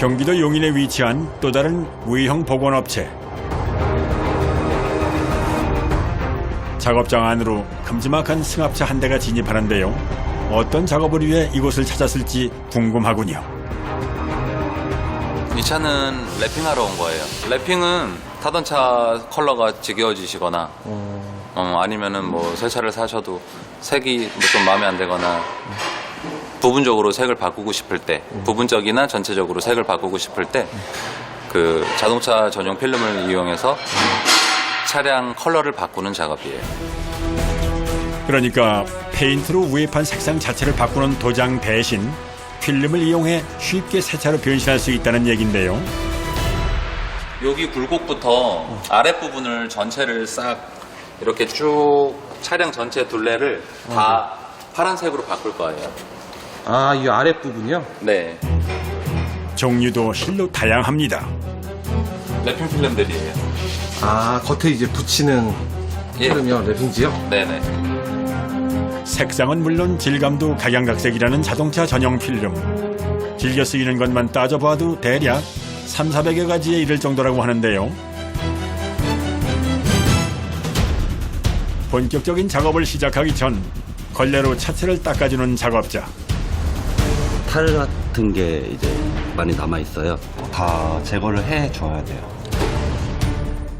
경기도 용인에 위치한 또 다른 V형 복원업체. 작업장 안으로 큼지막한 승합차 한 대가 진입하는데요. 어떤 작업을 위해 이곳을 찾았을지 궁금하군요. 이 차는 랩핑하러 온 거예요. 랩핑은 타던 차 컬러가 지겨워지시거나 아니면은 뭐 새 차를 사셔도 색이 좀 마음에 안 들거나 부분적으로 색을 바꾸고 싶을 때, 부분적이나 전체적으로 색을 바꾸고 싶을 때 그 자동차 전용 필름을 이용해서 차량 컬러를 바꾸는 작업이에요. 그러니까 페인트로 우회판 색상 자체를 바꾸는 도장 대신 필름을 이용해 쉽게 새 차로 변신할 수 있다는 얘긴데요. 여기 굴곡부터 아랫부분을 전체를 싹 이렇게 쭉 차량 전체 둘레를 다 파란색으로 바꿀 거예요. 아, 이 아랫부분이요? 네. 종류도 실로 다양합니다. 랩핑 필름들이에요. 아, 겉에 이제 붙이는 필름이요? 랩핑지요? 네네. 색상은 물론 질감도 각양각색이라는 자동차 전용 필름. 즐겨 쓰이는 것만 따져봐도 대략 300~400여 가지에 이를 정도라고 하는데요. 본격적인 작업을 시작하기 전 걸레로 차체를 닦아주는 작업자. 탈 같은 게 이제 많이 남아 있어요. 다 제거를 해 줘야 돼요.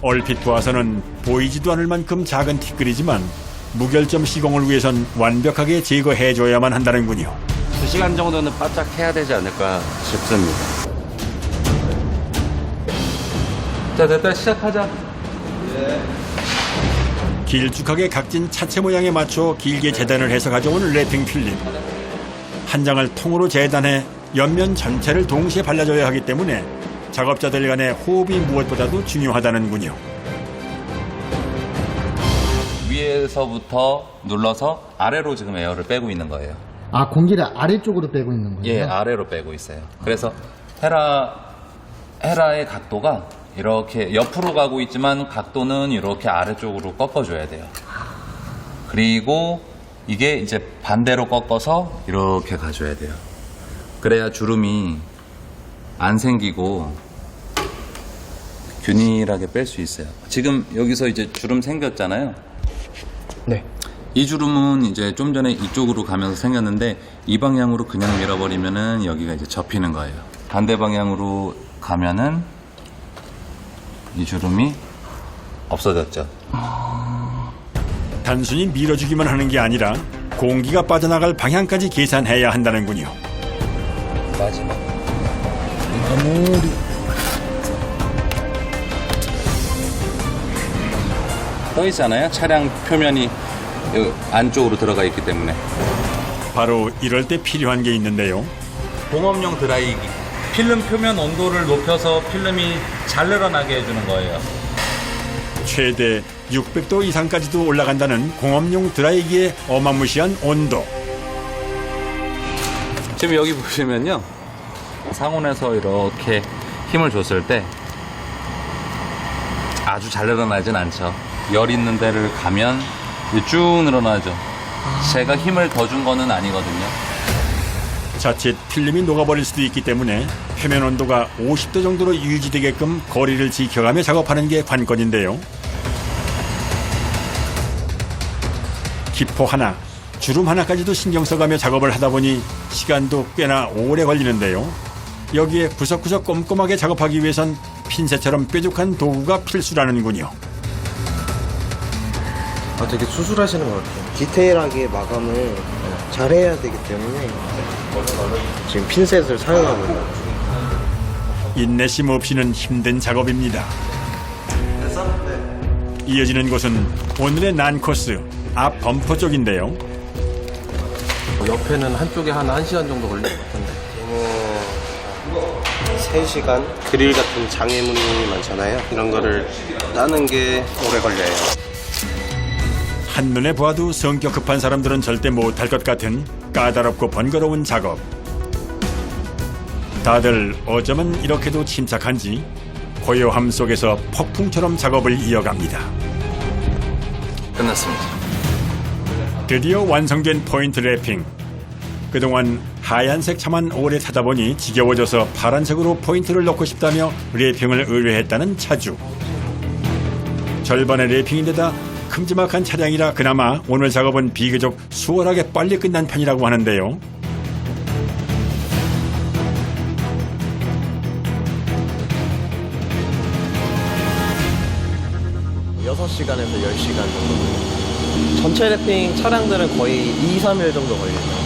얼핏 보아서는 보이지도 않을 만큼 작은 티끌이지만 무결점 시공을 위해선 완벽하게 제거해줘야만 한다는군요. 2시간 정도는 바짝 해야 되지 않을까 싶습니다. 자, 됐다. 시작하자. 길쭉하게 각진 차체 모양에 맞춰 길게 재단을 해서 가져온 랩핑 필름. 한 장을 통으로 재단해 옆면 전체를 동시에 발라줘야 하기 때문에 작업자들 간의 호흡이 무엇보다도 중요하다는군요. 위에서부터 눌러서 아래로 지금 에어를 빼고 있는 거예요. 아, 공기를 아래쪽으로 빼고 있는 거예요? 예, 아래로 빼고 있어요. 그래서 헤라의 각도가 이렇게 옆으로 가고 있지만 각도는 이렇게 아래쪽으로 꺾어줘야 돼요. 그리고 이게 이제 반대로 꺾어서 이렇게 가줘야 돼요. 그래야 주름이 안 생기고 균일하게 뺄 수 있어요. 지금 여기서 이제 주름 생겼잖아요. 네. 이 주름은 이제 좀 전에 이쪽으로 가면서 생겼는데 이 방향으로 그냥 밀어버리면은 여기가 이제 접히는 거예요. 반대 방향으로 가면은 이 주름이 없어졌죠. 단순히 밀어주기만 하는 게 아니라 공기가 빠져나갈 방향까지 계산해야 한다는군요. 마지막. 떠 있잖아요. 차량 표면이 여기 안쪽으로 들어가 있기 때문에. 바로 이럴 때 필요한 게 있는데요. 공업용 드라이기. 필름 표면 온도를 높여서 필름이 잘 늘어나게 해주는 거예요. 최대 600도 이상까지도 올라간다는 공업용 드라이기의 어마무시한 온도. 지금 여기 보시면요. 상온에서 이렇게 힘을 줬을 때 아주 잘 늘어나진 않죠. 열 있는 데를 가면 쭉 늘어나죠. 제가 힘을 더 준 거는 아니거든요. 자칫 필름이 녹아버릴 수도 있기 때문에 표면 온도가 50도 정도로 유지되게끔 거리를 지켜가며 작업하는 게 관건인데요. 기포 하나, 주름 하나까지도 신경 써가며 작업을 하다 보니 시간도 꽤나 오래 걸리는데요. 여기에 구석구석 꼼꼼하게 작업하기 위해선 핀셋처럼 뾰족한 도구가 필수라는군요. 아, 되게 수술하시는 것 같아요. 디테일하게 마감을 잘 해야 되기 때문에 지금 핀셋을 사용하고 있는 거죠. 인내심 없이는 힘든 작업입니다. 이어지는 곳은 오늘의 난코스 앞 범퍼 쪽인데요. 옆에는 한쪽에 한 1시간 정도 걸릴 것 같은데. 3시간 그릴 같은 장애물이 많잖아요. 이런 거를 따는 게 오래 걸려요. 한눈에 보아도 성격 급한 사람들은 절대 못할 것 같은 까다롭고 번거로운 작업. 다들 어쩌면 이렇게도 침착한지 고요함 속에서 폭풍처럼 작업을 이어갑니다. 끝났습니다. 드디어 완성된 포인트 랩핑. 그동안 하얀색 차만 오래 타다 보니 지겨워져서 파란색으로 포인트를 넣고 싶다며 래핑을 의뢰했다는 차주. 절반의 래핑인데다 큼지막한 차량이라 그나마 오늘 작업은 비교적 수월하게 빨리 끝난 편이라고 하는데요. 여섯 시간에서 10시간 정도 걸려요. 전체 래핑 차량들은 거의 2-3일 정도 걸려요.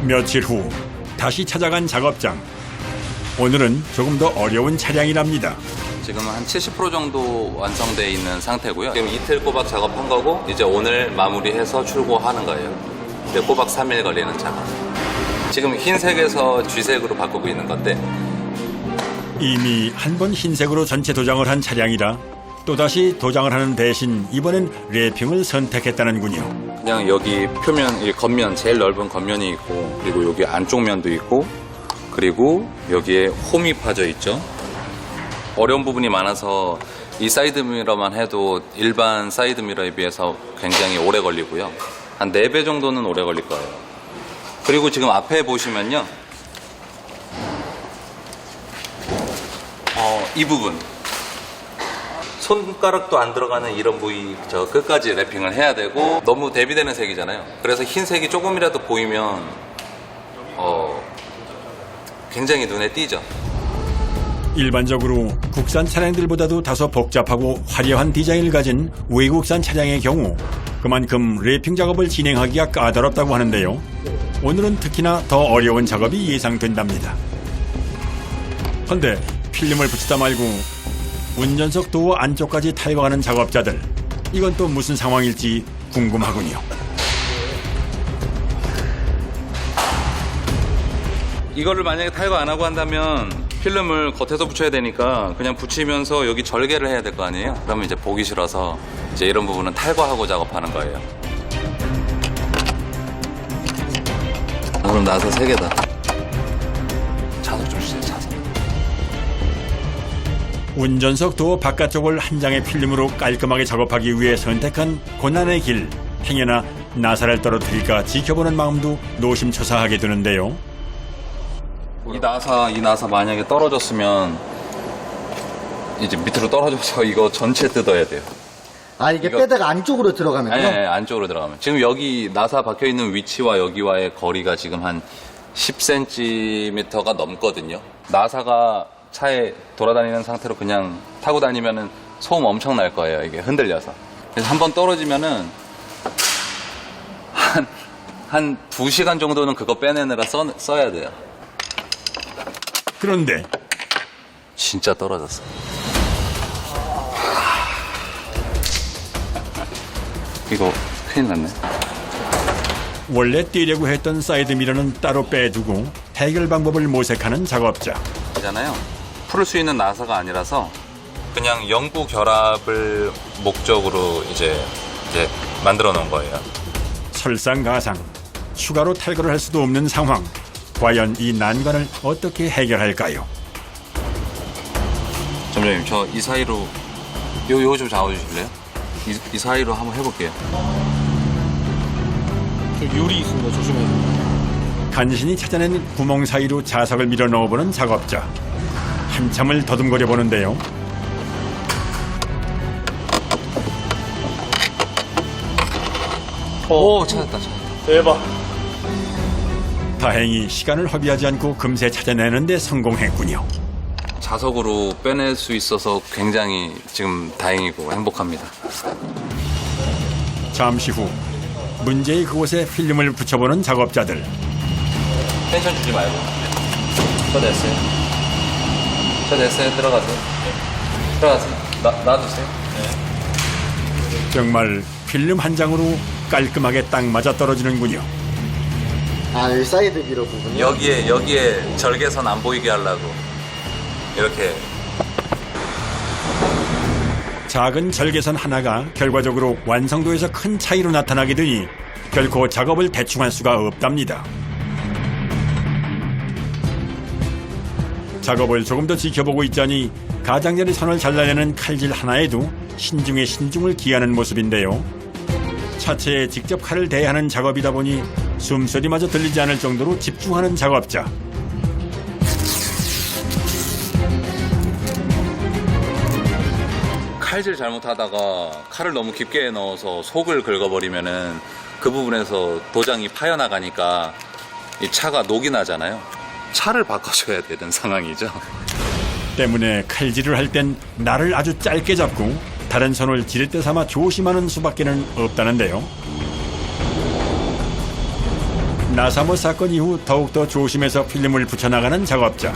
며칠 후 다시 찾아간 작업장. 오늘은 조금 더 어려운 차량이랍니다. 지금 한 70% 정도 완성되어 있는 상태고요. 지금 이틀 꼬박 작업한 거고 이제 오늘 마무리해서 출고하는 거예요. 이제 꼬박 3일 걸리는 작업. 지금 흰색에서 쥐색으로 바꾸고 있는 건데 이미 한 번 흰색으로 전체 도장을 한 차량이라 또다시 도장을 하는 대신 이번엔 래핑을 선택했다는군요. 그냥 여기 표면, 이 겉면, 제일 넓은 겉면이 있고 그리고 여기 안쪽 면도 있고 그리고 여기에 홈이 파져 있죠. 어려운 부분이 많아서 이 사이드미러만 해도 일반 사이드미러에 비해서 굉장히 오래 걸리고요. 한 4배 정도는 오래 걸릴 거예요. 그리고 지금 앞에 보시면요. 이 부분. 손가락도 안 들어가는 이런 부위 저 끝까지 래핑을 해야 되고 너무 대비되는 색이잖아요. 그래서 흰색이 조금이라도 보이면 굉장히 눈에 띄죠. 일반적으로 국산 차량들보다도 다소 복잡하고 화려한 디자인을 가진 외국산 차량의 경우 그만큼 래핑 작업을 진행하기가 까다롭다고 하는데요. 오늘은 특히나 더 어려운 작업이 예상된답니다. 그런데 필름을 붙이다 말고 운전석 도어 안쪽까지 탈거하는 작업자들. 이건 또 무슨 상황일지 궁금하군요. 이거를 만약에 탈거 안 하고 한다면 필름을 겉에서 붙여야 되니까 그냥 붙이면서 여기 절개를 해야 될 거 아니에요? 그러면 이제 보기 싫어서 이제 이런 부분은 탈거하고 작업하는 거예요. 그럼 나서 3개다. 자석 좀 주세요, 자석. 운전석 도어 바깥쪽을 한 장의 필름으로 깔끔하게 작업하기 위해 선택한 고난의 길. 행여나 나사를 떨어뜨릴까 지켜보는 마음도 노심초사하게 되는데요. 이 나사 만약에 떨어졌으면 이제 밑으로 떨어져서 이거 전체 뜯어야 돼요. 아, 이게 이거- 빼다가 안쪽으로 들어가면요? 아니, 안쪽으로 들어가면. 지금 여기 나사 박혀 있는 위치와 여기와의 거리가 지금 한 10cm가 넘거든요. 나사가 차에 돌아다니는 상태로 그냥 타고 다니면은 소음 엄청 날 거예요. 이게 흔들려서. 그래서 한번 떨어지면은 한 2시간 정도는 그거 빼내느라 써야 돼요. 그런데 진짜 떨어졌어. 이거 큰일 났네. 원래 띄려고 했던 사이드미러는 따로 빼두고 해결 방법을 모색하는 작업자. 있잖아요. 풀을 수 있는 나사가 아니라서 그냥 영구 결합을 목적으로 이제 만들어 놓은 거예요. 설상가상. 추가로 탈거를 할 수도 없는 상황. 과연 이 난관을 어떻게 해결할까요? 점장님, 저 이 사이로 요거 좀 잡아주실래요? 이 사이로 한번 해볼게요. 요리 있습니다. 조심해서. 간신히 찾아낸 구멍 사이로 자석을 밀어 넣어보는 작업자. 한참을 더듬거려 보는데요. 오, 찾았다. 대박. 다행히 시간을 허비하지 않고 금세 찾아내는데 성공했군요. 자석으로 빼낼 수 있어서 굉장히 지금 다행이고 행복합니다. 잠시 후 문제의 그곳에 필름을 붙여보는 작업자들. 텐션 주지 말고. 저 됐어요. 들어가세요. 들어가세요. 놔주세요. 정말 필름 한 장으로 깔끔하게 딱 맞아 떨어지는군요. 아, 이 사이드 미러 부분이요? 여기에 절개선 안 보이게 하려고 이렇게. 작은 절개선 하나가 결과적으로 완성도에서 큰 차이로 나타나게 되니 결코 작업을 대충 할 수가 없답니다. 작업을 조금 더 지켜보고 있자니 가장자리 선을 잘라내는 칼질 하나에도 신중에 신중을 기하는 모습인데요. 차체에 직접 칼을 대하는 작업이다 보니 숨소리마저 들리지 않을 정도로 집중하는 작업자. 칼질 잘못하다가 칼을 너무 깊게 넣어서 속을 긁어버리면은 그 부분에서 도장이 파여나가니까 이 차가 녹이 나잖아요. 차를 바꿔줘야 되는 상황이죠. 때문에 칼질을 할 땐 날을 아주 짧게 잡고 다른 손을 지렛대 삼아 조심하는 수밖에는 없다는데요. 나사모 사건 이후 더욱더 조심해서 필름을 붙여나가는 작업자.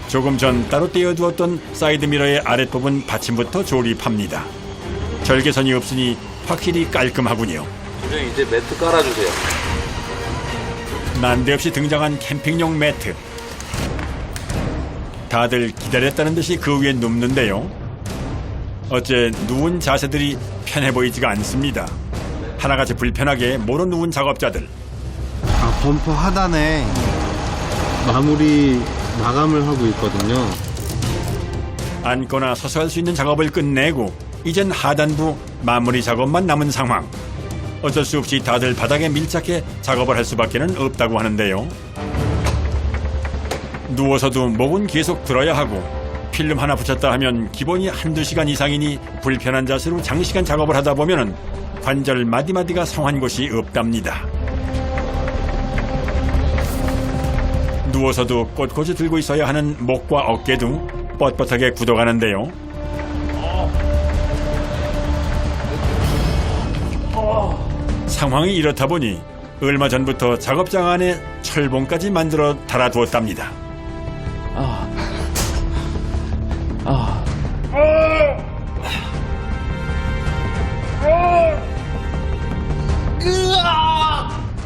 조금 전 따로 떼어두었던 사이드미러의 아랫부분 받침부터 조립합니다. 절개선이 없으니 확실히 깔끔하군요. 이제 매트 깔아주세요. 난데없이 등장한 캠핑용 매트. 다들 기다렸다는 듯이 그 위에 눕는데요. 어째 누운 자세들이 편해 보이지가 않습니다. 하나같이 불편하게 모로 누운 작업자들. 아, 범퍼 하단에 마감을 하고 있거든요. 앉거나 서서 할 수 있는 작업을 끝내고 이젠 하단부 마무리 작업만 남은 상황. 어쩔 수 없이 다들 바닥에 밀착해 작업을 할 수밖에는 없다고 하는데요. 누워서도 목은 계속 들어야 하고 필름 하나 붙였다 하면 기본이 한두 시간 이상이니 불편한 자세로 장시간 작업을 하다 보면은 관절 마디마디가 성한 곳이 없답니다. 누워서도 꼿꼿이 들고 있어야 하는 목과 어깨도 뻣뻣하게 굳어가는데요. 상황이 이렇다 보니 얼마 전부터 작업장 안에 철봉까지 만들어 달아두었답니다.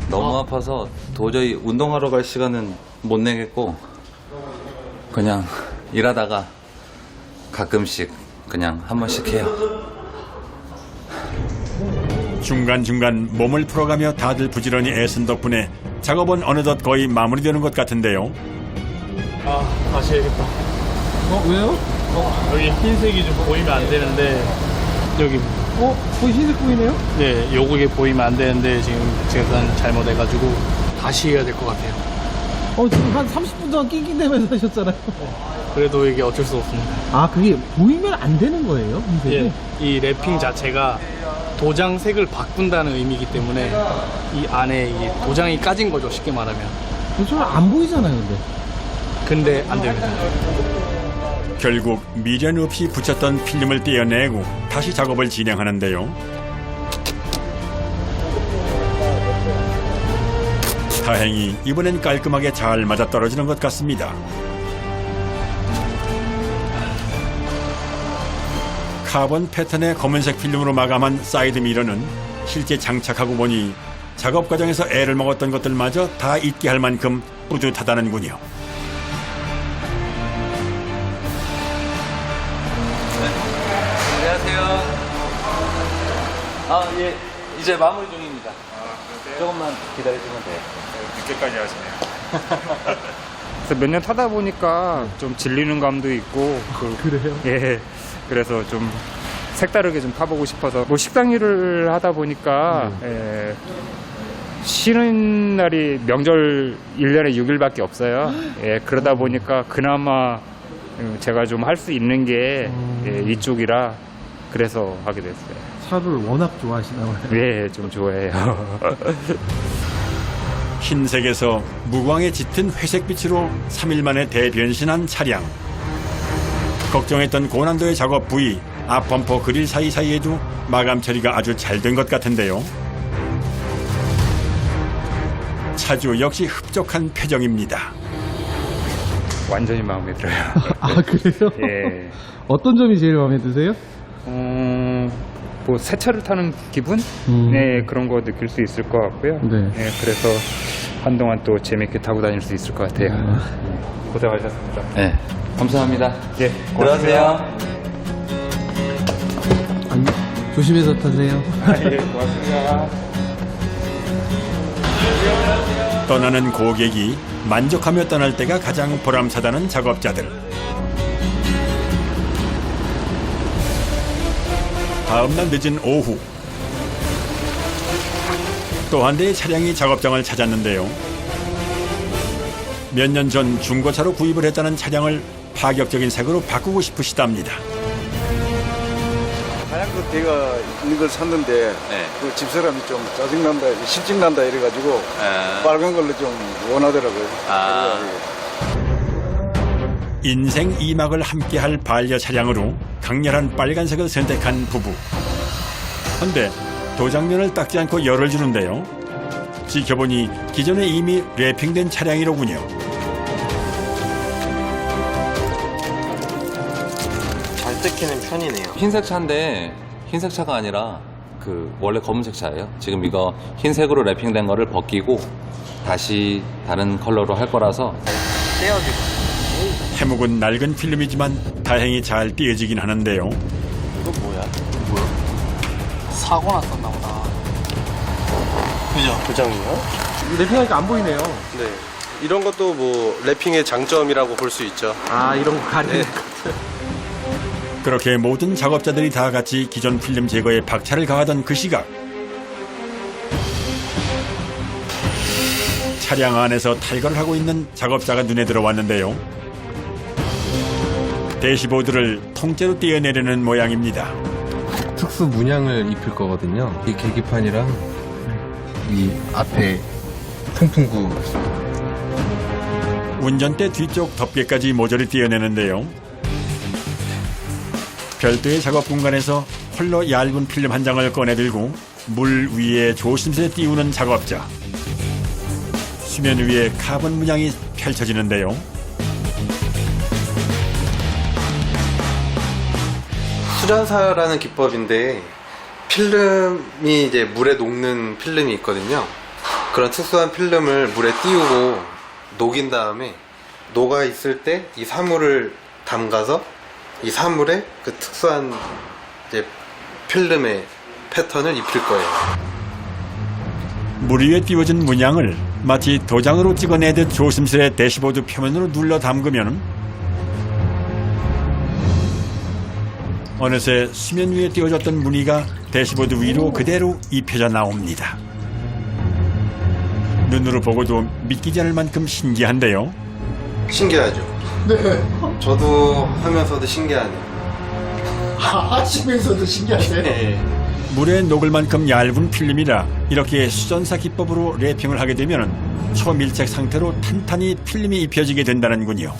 너무 아파서 도저히 운동하러 갈 시간은 못 내겠고 그냥 일하다가 가끔씩 그냥 한 번씩 해요. 중간중간 몸을 풀어가며 다들 부지런히 애쓴 덕분에 작업은 어느덧 거의 마무리되는 것 같은데요. 다시 해야겠다. 왜요? 여기 흰색이 좀 보이면 안 되는데, 여기, 거의 흰색 보이네요? 네, 요게 보이면 안 되는데, 지금 제가 잘못해가지고, 다시 해야 될 것 같아요. 지금 한 30분 동안 낑낑대면서 하셨잖아요. 그래도 이게 어쩔 수 없습니다. 아, 그게 보이면 안 되는 거예요? 흰색이? 예, 이 랩핑 자체가 도장 색을 바꾼다는 의미이기 때문에, 이 안에 이 도장이 까진 거죠, 쉽게 말하면. 저는 안 보이잖아요, 근데. 근데 안 됩니다. 결국 미련 없이 붙였던 필름을 떼어내고 다시 작업을 진행하는데요. 다행히 이번엔 깔끔하게 잘 맞아떨어지는 것 같습니다. 카본 패턴의 검은색 필름으로 마감한 사이드 미러는 실제 장착하고 보니 작업 과정에서 애를 먹었던 것들마저 다 잊게 할 만큼 뿌듯하다는군요. 안녕하세요. 예, 이제 마무리 중입니다. 조금만 기다려주면 돼요. 늦게까지 하시네요. 그래서 몇 년 타다 보니까 좀 질리는 감도 있고 그래요? 예, 그래서 좀 색다르게 좀 타보고 싶어서 뭐 식당 일을 하다 보니까 쉬는 날이 명절 1년에 6일밖에 없어요. 예, 그러다 보니까 그나마 제가 좀 할 수 있는 게 이쪽이라 그래서 하게 됐어요. 차를 워낙 좋아하시나 봐요. 예, 좀 좋아해요. 흰색에서 무광에 짙은 회색빛으로 3일 만에 대변신한 차량. 걱정했던 고난도의 작업 부위, 앞 범퍼 그릴 사이사이에도 마감 처리가 아주 잘 된 것 같은데요. 차주 역시 흡족한 표정입니다. 완전히 마음에 들어요. 아, 그래요? 예. 어떤 점이 제일 마음에 드세요? 뭐 새 차를 타는 기분? 네, 그런 거 느낄 수 있을 것 같고요. 네. 그래서 한동안 또 재밌게 타고 다닐 수 있을 것 같아요. 고생하셨습니다. 네, 감사합니다. 예, 들어가세요. 아니, 조심해서 타세요. 예, 고맙습니다. 떠나는 고객이 만족하며 떠날 때가 가장 보람차다는 작업자들. 다음날 늦은 오후. 또 한 대의 차량이 작업장을 찾았는데요. 몇 년 전 중고차로 구입을 했다는 차량을 파격적인 색으로 바꾸고 싶으시답니다. 하얀 거 대가 있는 걸 샀는데 네. 그 집사람이 좀 짜증난다, 실증난다 이래가지고 빨간 걸로 좀 원하더라고요. 아. 인생 2막을 함께할 반려 차량으로 강렬한 빨간색을 선택한 부부. 그런데 도장면을 닦지 않고 열을 주는데요. 지켜보니 기존에 이미 래핑된 차량이로군요. 잘 뜯기는 편이네요. 흰색 차인데 흰색 차가 아니라 그 원래 검은색 차예요. 지금 이거 흰색으로 랩핑된 거를 벗기고 다시 다른 컬러로 할 거라서 떼어지고. 해묵은 낡은 필름이지만 다행히 잘 띄어지긴 하는데요. 이거 뭐야? 사고 났었나 보다. 그죠? 부정이요? 랩핑하니까 안 보이네요. 네. 이런 것도 뭐 래핑의 장점이라고 볼 수 있죠. 아, 이런 거 가리는 그렇게 모든 작업자들이 다 같이 기존 필름 제거에 박차를 가하던 그 시각, 차량 안에서 탈거를 하고 있는 작업자가 눈에 들어왔는데요. 대시보드를 통째로 떼어내려는 모양입니다. 특수 문양을 입힐 거거든요. 이 계기판이랑 이 앞에 통풍구. 운전대 뒤쪽 덮개까지 모조리 떼어내는데요. 별도의 작업 공간에서 홀로 얇은 필름 한 장을 꺼내들고 물 위에 조심스레 띄우는 작업자. 수면 위에 카본 문양이 펼쳐지는데요. 수전사라는 기법인데 필름이 이제 물에 녹는 필름이 있거든요. 그런 특수한 필름을 물에 띄우고 녹인 다음에 녹아 있을 때 이 사물을 담가서 이 사물에 그 특수한 이제 필름의 패턴을 입힐 거예요. 물 위에 띄워진 문양을 마치 도장으로 찍어내듯 조심스레 대시보드 표면으로 눌러 담그면 어느새 수면 위에 띄워졌던 무늬가 대시보드 위로 그대로 입혀져 나옵니다. 눈으로 보고도 믿기지 않을 만큼 신기한데요. 신기하죠? 네. 저도 하면서도 신기하네요. 하시면서도 신기하세요? 네. 물에 녹을 만큼 얇은 필름이라 이렇게 수전사 기법으로 래핑을 하게 되면 초밀착 상태로 탄탄히 필름이 입혀지게 된다는군요.